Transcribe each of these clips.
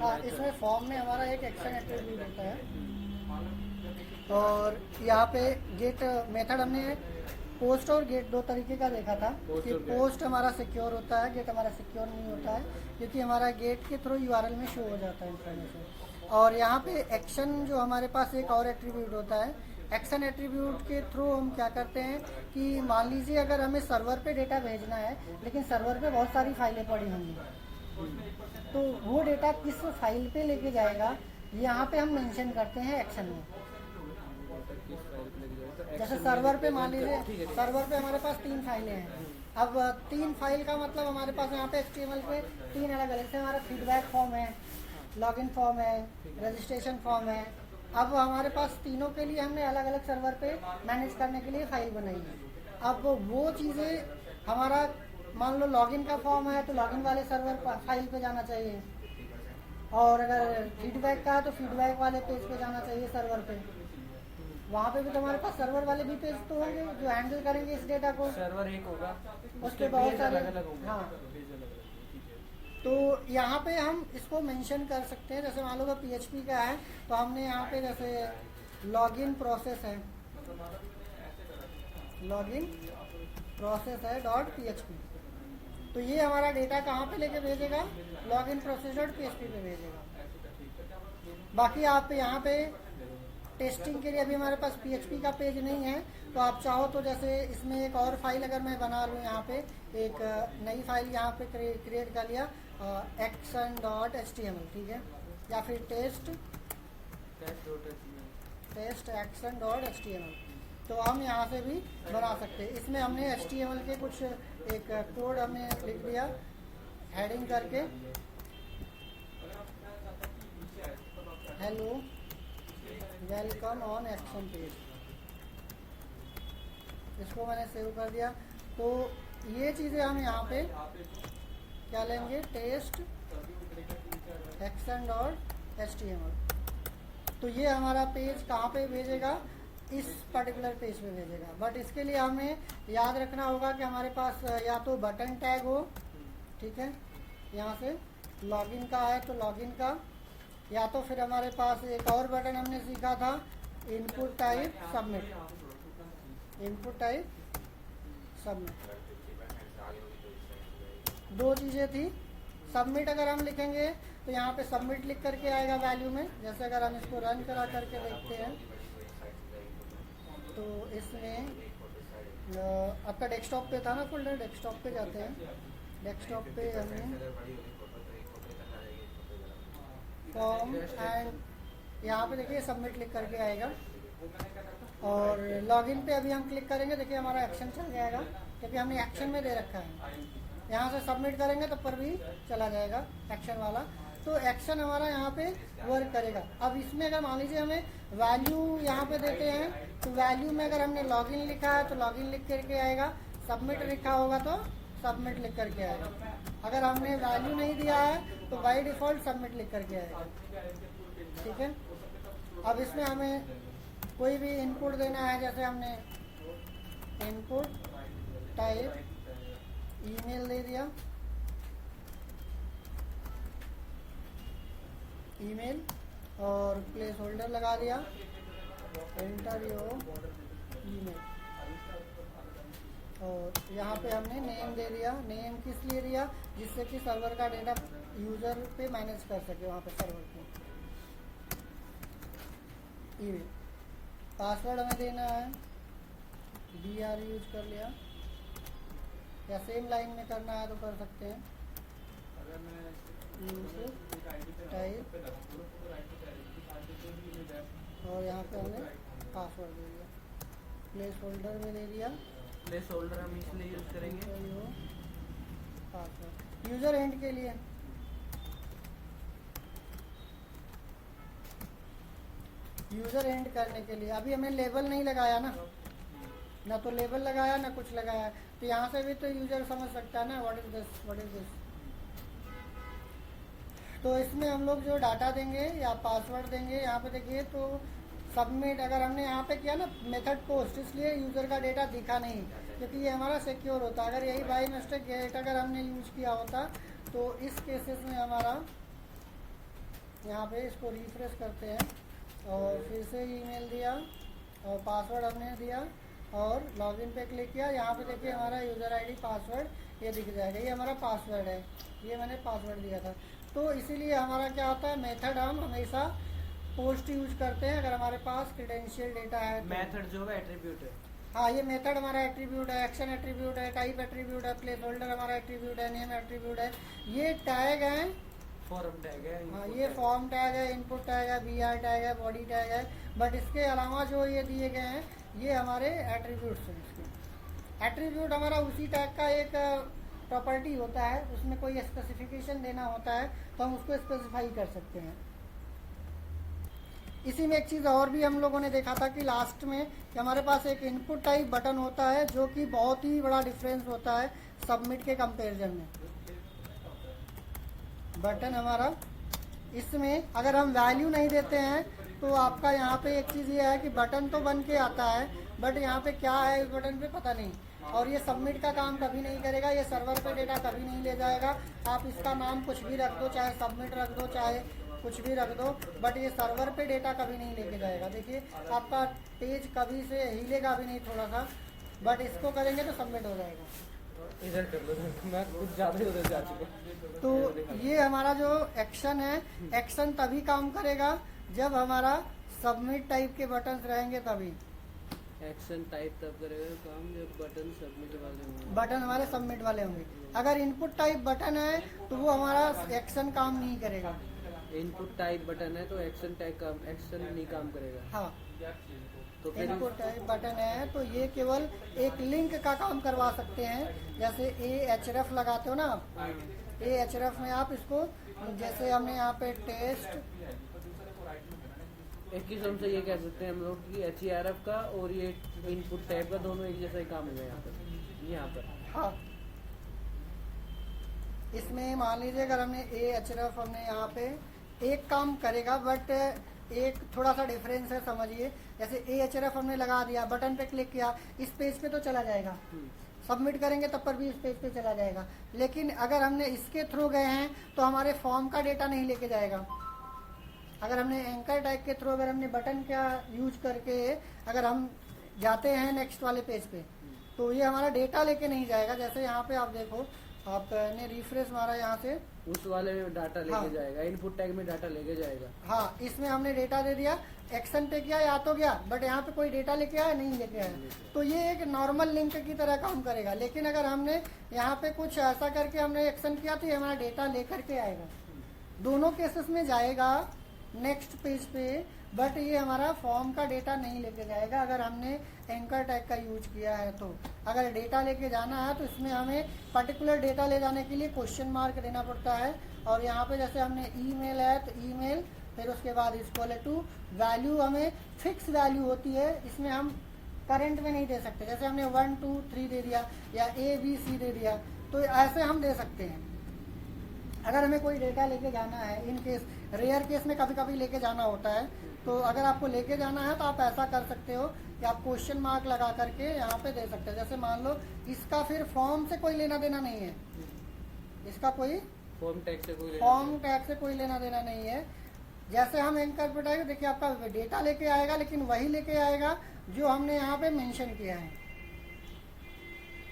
हाँ, इसमें फॉर्म में हमारा एक एक्शन एट्रीब्यूट होता है और यहाँ पे गेट मेथड हमने पोस्ट और गेट दो तरीके का देखा था कि पोस्ट हमारा सिक्योर होता है, गेट हमारा सिक्योर नहीं होता है क्योंकि हमारा गेट के थ्रू यूआरएल में शो हो जाता है इन्फॉर्मेशन। और यहाँ पे एक्शन जो हमारे पास एक और एट्रीब्यूट होता है, एक्शन एट्रीब्यूट के थ्रू हम क्या करते हैं कि मान लीजिए अगर हमें सर्वर पे डेटा भेजना है लेकिन सर्वर पे बहुत सारी फाइलें पड़ी होंगी, तो वो डेटा किस फाइल पे लेके जाएगा यहाँ पे हम मेंशन करते हैं एक्शन में। जैसे सर्वर पे मान लीजिए सर्वर पे हमारे पास 3 फाइलें हैं। अब 3 फाइल का मतलब हमारे पास यहाँ पे HTML पे 3 अलग अलग से हमारा फीडबैक फॉर्म है, लॉगिन फॉर्म है, रजिस्ट्रेशन फॉर्म है। अब हमारे पास तीनों के लिए हमने अलग अलग सर्वर पे मैनेज करने के लिए फाइल बनाई है। अब वो चीज़ें हमारा मान लो लॉगिन का फॉर्म है तो लॉगिन वाले सर्वर फाइल पे जाना चाहिए, और अगर फीडबैक का है तो फीडबैक वाले पेज पे जाना चाहिए सर्वर पे। वहाँ पे भी तो हमारे पास सर्वर वाले भी पेज तो होंगे जो हैंडल करेंगे इस डेटा को। सर्वर एक होगा, उसके बहुत सारे अलग होंगे। हाँ, पेज अलग अलग होंगे, ठीक है। तो यहाँ पे हम इसको मेंशन कर सकते हैं। जैसे मान लो PHP का है तो हमने यहाँ पे जैसे लॉगिन प्रोसेस है, लॉगिन प्रोसेस है .php, तो ये हमारा डेटा कहाँ पे लेके भेजेगा, लॉगिन प्रोसेस .php पे भेजेगा। बाकी आप यहाँ पे टेस्टिंग के लिए अभी हमारे पास PHP का पेज नहीं है, तो आप चाहो तो जैसे इसमें एक और फाइल अगर मैं बना लूँ, यहाँ पे एक नई फाइल यहाँ पे क्रिएट कर लिया action.html, ठीक है, या फिर टेस्ट action.html, तो हम यहाँ से भी बना सकते हैं। इसमें हमने HTML के कुछ एक कोड हमने लिख दिया हेडिंग करके, hello welcome on action page, इसको मैंने सेव कर दिया। तो ये चीज़ें हम यहाँ पे क्या लेंगे, टेस्ट action.html, तो ये हमारा पेज कहाँ पे भेजेगा, इस पर्टिकुलर पेज पे भेजेगा। बट इसके लिए हमें याद रखना होगा कि हमारे पास या तो बटन टैग हो, ठीक है, यहाँ से लॉगिन का है तो लॉगिन का, या तो फिर हमारे पास एक और बटन हमने सीखा था input type submit, input type submit, दो चीज़ें थी। सबमिट अगर हम लिखेंगे तो यहाँ पे सबमिट लिख करके आएगा वैल्यू में। जैसे अगर हम इसको रन करा करके देखते हैं तो इसमें आपका डेस्कटॉप पे था ना फोल्डर, डेस्कटॉप पे जाते हैं, डेस्कटॉप पे हमें फॉर्म एंड यहाँ पे देखिए सबमिट लिख करके आएगा, और लॉगिन पे अभी हम क्लिक करेंगे, देखिए हमारा एक्शन चल जाएगा क्योंकि हमने एक्शन में दे रखा है। यहाँ से सबमिट करेंगे तो पर भी चला जाएगा एक्शन वाला, तो एक्शन हमारा यहाँ पे वर्क करेगा। अब इसमें अगर मान लीजिए हमें वैल्यू यहाँ पे देते हैं तो वैल्यू में अगर हमने लॉगिन लिखा है तो लॉगिन लिख करके आएगा, सबमिट लिखा होगा तो सबमिट लिख करके आएगा। अगर हमने वैल्यू नहीं दिया है तो बाय डिफ़ॉल्ट सबमिट लिख करके आएगा, ठीक है। अब इसमें हमें कोई भी इनपुट देना है, जैसे हमने इनपुट टाइप ईमेल दे दिया, ईमेल, और प्लेस होल्डर लगा दिया एंटर योर ईमेल, और यहाँ पे हमने नेम दे दिया। नेम किस लिए दिया, जिससे कि सर्वर का डेटा यूज़र पे मैनेज कर सके वहाँ पे सर्वर पे। ईमेल पासवर्ड हमें देना है BR यूज कर लिया, या सेम लाइन में करना है तो कर सकते हैं, टाइप, और यहाँ पे हमने पासवर्ड दे दिया, प्लेस होल्डर में दे दिया, प्लेस होल्डर हम इसलिए यूज करेंगे पासवर्ड यूजर एंड के लिए। यूजर एंड करने के लिए अभी हमें लेबल नहीं लगाया ना तो लेबल लगाया ना कुछ लगाया, तो यहाँ से भी तो यूजर समझ सकता है ना what is this, what is this. तो इसमें हम लोग जो डाटा देंगे या पासवर्ड देंगे, यहाँ पे देखिए तो सबमिट अगर हमने यहाँ पे किया ना मेथड पोस्ट, इसलिए यूज़र का डेटा दिखा नहीं क्योंकि ये हमारा सिक्योर होता। अगर यही बाई मिस्टेक गेट अगर हमने यूज किया होता तो इस केसेस में हमारा यहाँ पे इसको रिफ्रेश करते हैं और फिर से ईमेल दिया और पासवर्ड हमने दिया और लॉगिन पे क्लिक किया। यहाँ पे देखिए हमारा यूज़र आईडी पासवर्ड ये दिख जाएगा, ये हमारा पासवर्ड है, ये मैंने पासवर्ड दिया था। तो इसीलिए हमारा क्या होता है, मेथड हम हमेशा पोस्ट यूज करते हैं अगर हमारे पास क्रेडेंशियल डेटा है तो। मेथड जो है एट्रीब्यूट है। हाँ, ये मेथड हमारा एट्रीब्यूट है, एक्शन एट्रीब्यूट है, टाइप एट्रीब्यूट है, प्लेस होल्डर हमारा एट्रीब्यूट है, नेम एट्रीब्यूट है, ये टैग हैं। फॉर्म टैग है। हाँ, ये फॉर्म टैग है, इनपुट टैग है, बीआर टैग है, बॉडी टैग है। बट इसके अलावा जो ये दिए गए हैं ये हमारे एट्रीब्यूट्स हैं। इसके एट्रीब्यूट हमारा उसी टैग का एक प्रॉपर्टी होता है, उसमें कोई स्पेसिफिकेशन देना होता है तो हम उसको स्पेसिफाई कर सकते हैं। इसी में एक चीज़ और भी हम लोगों ने देखा था कि लास्ट में कि हमारे पास एक इनपुट टाइप बटन होता है जो कि बहुत ही बड़ा डिफरेंस होता है सबमिट के कंपैरिजन में। बटन हमारा इसमें अगर हम वैल्यू नहीं देते हैं तो आपका यहाँ पे एक चीज़ ये है कि बटन तो बन के आता है बट यहाँ पे क्या है इस बटन पे पता नहीं, और ये सबमिट का काम कभी नहीं करेगा, ये सर्वर पे डेटा कभी नहीं ले जाएगा। आप इसका नाम कुछ भी रख दो, चाहे सबमिट रख दो, चाहे कुछ भी रख दो, बट ये सर्वर पे डेटा कभी नहीं लेके जाएगा। देखिए आपका पेज कभी से हिलेगा भी नहीं थोड़ा सा, बट इसको करेंगे तो सबमिट हो जाएगा। इधर कर लो, मैं कुछ ज़्यादा ही उधर जा चुका। तो ये हमारा जो एक्शन है, एक्शन तभी काम करेगा जब हमारा सबमिट टाइप के बटन्स रहेंगे तभी। एक्शन टाइप तब करेगा काम जब बटन सबमिट वाले होंगे। बटन हमारे सबमिट वाले होंगे। अगर इनपुट टाइप बटन है तो वो हमारा एक्शन काम नहीं करेगा। इनपुट टाइप बटन है तो एक्शन नहीं काम करेगा। हाँ, तो फिर इनपुट टाइप बटन है तो ये केवल एक लिंक का काम करवा सकते हैं। जैसे AHREF लगाते हो ना आप, AHREF में आप इसको, जैसे हमने यहाँ पे टेस्ट, एक किस्म से ये कह सकते हैं हम लोग कि HERF का और ये इनपुट टाइप का दोनों एक जैसा ही काम है यहाँ पर। हाँ, इसमें मान लीजिए अगर हमने AHREF हमने यहाँ पे एक काम करेगा बट एक थोड़ा सा डिफरेंस है, समझिए। जैसे AHREF हमने लगा दिया, बटन पे क्लिक किया, इस पेज पे तो चला जाएगा, सबमिट करेंगे तब पर भी इस पेज पे चला जाएगा। लेकिन अगर हमने इसके थ्रू गए हैं तो हमारे फॉर्म का डेटा नहीं लेके जाएगा। अगर हमने एंकर टैग के थ्रू अगर हमने बटन का यूज करके अगर हम जाते हैं नेक्स्ट वाले पेज पे तो ये हमारा डेटा लेके नहीं जाएगा। जैसे यहाँ पे आप देखो, आपने रिफ्रेश मारा यहाँ से, उस वाले में डाटा लेके हाँ, जाएगा, इनपुट टैग में डाटा लेके जाएगा। हाँ, इसमें हमने डेटा दे दिया, एक्शन पे किया या तो गया, बट यहाँ पे कोई डेटा लेके आया नहीं लेके आया, तो ये एक नॉर्मल लिंक की तरह काम करेगा। लेकिन अगर हमने यहाँ पे कुछ ऐसा करके हमने एक्शन किया तो ये हमारा डेटा लेकर के आएगा। दोनों केसेस में जाएगा नेक्स्ट पेज पे, बट ये हमारा फॉर्म का डेटा नहीं लेके जाएगा अगर हमने एंकर टैग का यूज किया है तो। अगर डेटा लेके जाना है तो इसमें हमें पर्टिकुलर डेटा ले जाने के लिए क्वेश्चन मार्क देना पड़ता है। और यहाँ पे जैसे हमने ईमेल है तो ईमेल, फिर उसके बाद इक्वल टू वैल्यू, हमें फिक्स वैल्यू होती है, इसमें हम करंट में नहीं दे सकते। जैसे हमने 1 2 3 दे दिया या ABC दे दिया, तो ऐसे हम दे सकते हैं। अगर हमें कोई डेटा लेके जाना है, इन केस रेयर केस में कभी कभी लेके जाना होता है, तो अगर आपको लेके जाना है तो आप ऐसा कर सकते हो कि आप क्वेश्चन मार्क लगा करके यहाँ पे दे सकते हो। जैसे मान लो इसका फिर फॉर्म से कोई लेना देना नहीं है, इसका कोई फॉर्म टैग से कोई लेना देना नहीं है। जैसे हम एंकर पे टाइप, देखिए आपका डेटा लेके आएगा, लेकिन वही लेके आएगा जो हमने यहाँ पे मेंशन किया है।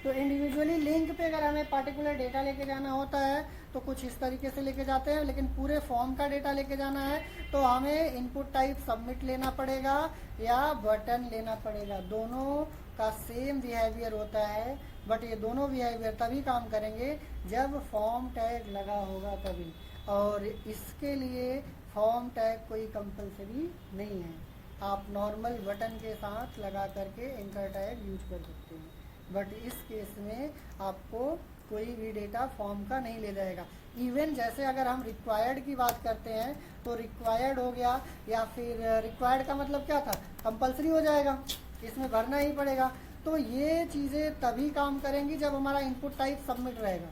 तो इंडिविजुअली लिंक पे अगर हमें पर्टिकुलर डेटा लेके जाना होता है तो कुछ इस तरीके से लेके जाते हैं, लेकिन पूरे फॉर्म का डेटा लेके जाना है तो हमें इनपुट टाइप सबमिट लेना पड़ेगा या बटन लेना पड़ेगा। दोनों का सेम बिहेवियर होता है, बट ये दोनों बिहेवियर तभी काम करेंगे जब फॉर्म टैग लगा होगा तभी। और इसके लिए फॉर्म टैग कोई कंपलसरी नहीं है, आप नॉर्मल बटन के साथ लगा करके एंकर टैग यूज कर सकते हैं। बट इस केस में आपको कोई भी डेटा फॉर्म का नहीं ले जाएगा। इवन जैसे अगर हम रिक्वायर्ड की बात करते हैं तो रिक्वायर्ड हो गया, या फिर रिक्वायर्ड का मतलब क्या था, कंपलसरी हो जाएगा, इसमें भरना ही पड़ेगा। तो ये चीज़ें तभी काम करेंगी जब हमारा इनपुट टाइप सबमिट रहेगा।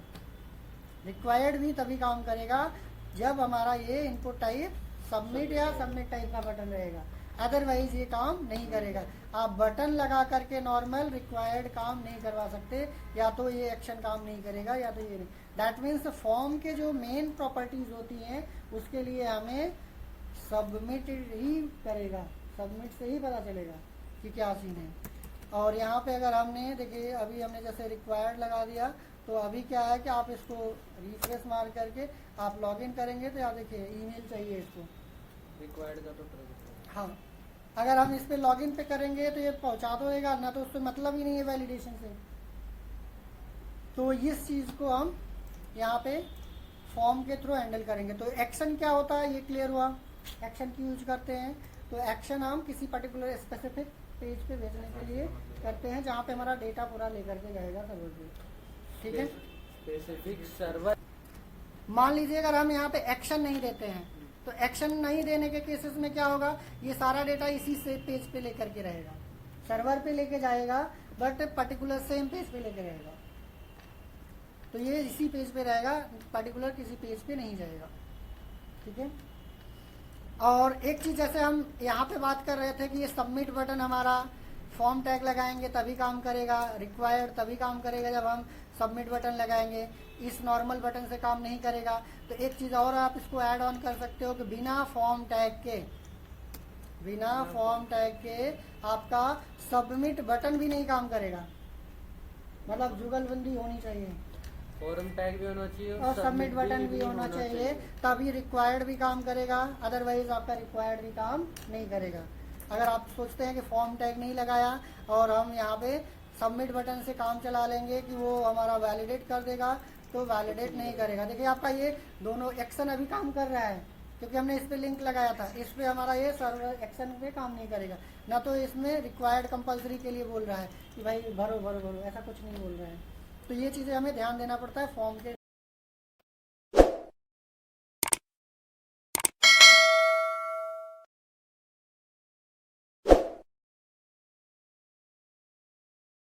रिक्वायर्ड भी तभी काम करेगा जब हमारा ये इनपुट टाइप सबमिट या सबमिट टाइप का बटन रहेगा, अदरवाइज ये काम नहीं करेगा। आप बटन लगा करके नॉर्मल रिक्वायर्ड काम नहीं करवा सकते, या तो ये एक्शन काम नहीं करेगा या तो ये नहीं। दैट मीन्स फॉर्म के जो मेन प्रॉपर्टीज होती हैं उसके लिए हमें सबमिट ही करेगा, सबमिट से ही पता चलेगा कि क्या सीन है। और यहाँ पे अगर हमने देखिए अभी हमने जैसे रिक्वायर्ड लगा दिया, तो अभी क्या है कि आप इसको रिफ्रेश मार करके आप लॉगिन करेंगे तो यहाँ देखिए ईमेल चाहिए इसको। रिक्वायर्ड का तो ट्रू। हाँ, अगर हम इस पे लॉगिन पे करेंगे तो ये पहुँचा तो देगा ना, तो उससे मतलब ही नहीं है वैलिडेशन से। तो इस चीज़ को हम यहाँ पे फॉर्म के थ्रू हैंडल करेंगे। तो एक्शन क्या होता है ये क्लियर हुआ, एक्शन की यूज करते हैं। तो एक्शन हम किसी पर्टिकुलर स्पेसिफिक पेज पे भेजने के लिए करते हैं जहाँ पे हमारा डेटा पूरा लेकर के जाएगा सर्वर पे, ठीक है। Specific server. मान लीजिए अगर हम यहाँ पे एक्शन नहीं देते हैं, तो एक्शन नहीं देने के केसेस में क्या होगा, ये सारा डेटा इसी से पेज पे लेकर के रहेगा, सर्वर पे लेके जाएगा, बट पर्टिकुलर सेम पेज पे लेके रहेगा। तो ये इसी पेज पे रहेगा, पर्टिकुलर किसी पेज पे नहीं जाएगा, ठीक है। और एक चीज़ जैसे हम यहाँ पे बात कर रहे थे कि ये सबमिट बटन हमारा फॉर्म टैग लगाएंगे तभी काम करेगा, रिक्वायर्ड तभी काम करेगा जब हम सबमिट बटन लगाएंगे, इस नॉर्मल बटन से काम नहीं करेगा। तो एक चीज़ और आप इसको ऐड ऑन कर सकते हो कि बिना फॉर्म टैग के आपका सबमिट बटन भी नहीं काम करेगा, मतलब जुगलबंदी होनी चाहिए। फॉर्म टैग भी होना चाहिए और सबमिट बटन भी होना चाहिए, तभी रिक्वायर्ड भी काम करेगा, अदरवाइज आपका रिक्वायर्ड भी काम नहीं करेगा। अगर आप सोचते हैं कि फॉर्म टैग नहीं लगाया और हम यहाँ पे सबमिट बटन से काम चला लेंगे कि वो हमारा वैलिडेट कर देगा, तो वैलिडेट नहीं करेगा। देखिए आपका ये दोनों एक्शन अभी काम कर रहा है क्योंकि हमने इस पे लिंक लगाया था, इस पे हमारा ये सर्वर एक्शन पे काम नहीं करेगा ना, तो इसमें रिक्वायर्ड कंपलसरी के लिए बोल रहा है कि भाई भरो भरो भरो, ऐसा कुछ नहीं बोल रहा है। तो ये चीज़ें हमें ध्यान देना पड़ता है फॉर्म के